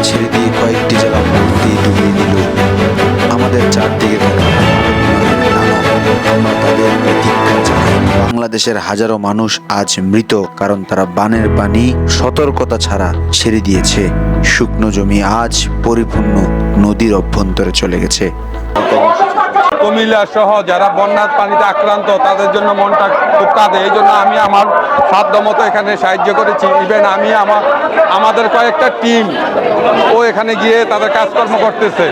ছেড়ে দিয়ে কয়েকটি জেলা মূর্তি ডুবিয়ে দিল। আমাদের চারদিকে আমরা তাদের ধিক্কার জানাই। বাংলাদেশের হাজারো মানুষ আজ মৃত, কারণ তারা বানের পানি সতর্কতা ছাড়া ছেড়ে দিয়েছে। শুকনো জমি আজ পরিপূর্ণ নদীর অভ্যন্তরে চলে গেছে। কুমিল্লা সহ যারা বন্যার পানিতে আক্রান্ত তাদের জন্য মনটা খুব কাঁদে। এই জন্য আমি আমার সাধ্য মতো এখানে সাহায্য করেছি। ইভেন আমি আমাদের কয়েকটা টিম এখানে গিয়ে তাদের কাজকর্ম করতেছে।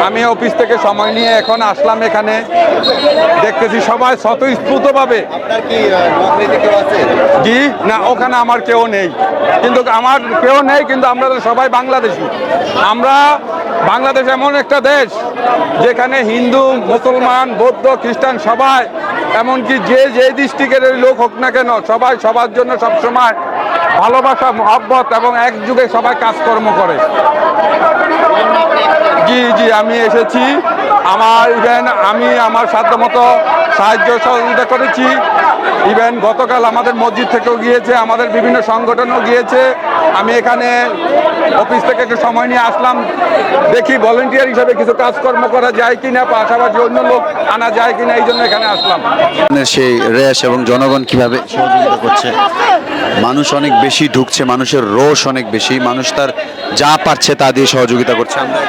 আমি অফিস থেকে সময় নিয়ে এখন আসলাম এখানে, দেখতেছি সবাই স্বতঃস্ফূর্তভাবে। জি না, ওখানে আমার কেউ নেই, কিন্তু আমরা সবাই বাংলাদেশি। বাংলাদেশ এমন একটা দেশ যেখানে হিন্দু, মুসলমান, বৌদ্ধ, খ্রিস্টান সবাই, এমনকি যে ডিস্ট্রিক্টের লোক হোক না কেন, সবাই সবার জন্য সবসময় ভালোবাসা, মহব্বত এবং একযুগে সবাই কাজকর্ম করে। জি আমি এসেছি। আমি আমার সাধ্যমতো সাহায্য সহযোগিতা করেছি। ইভেন গতকাল আমাদের মসজিদ থেকেও গিয়েছে, আমাদের বিভিন্ন সংগঠনও গিয়েছে। আমি এখানে অফিস থেকে একটু সময় নিয়ে আসলাম, দেখি ভলেন্টিয়ার হিসেবে কিছু কাজকর্ম করা যায় কিনা, পাশাপাশি অন্য লোক আনা যায় কিনা, এই জন্য এখানে আসলাম। সেই রেশ এবং জনগণ কিভাবে সহযোগিতা করছে। মানুষ অনেক বেশি ঢুকছে, মানুষের রোষ অনেক বেশি, মানুষ তার যা পারছে তা দিয়ে সহযোগিতা করছে। আমরা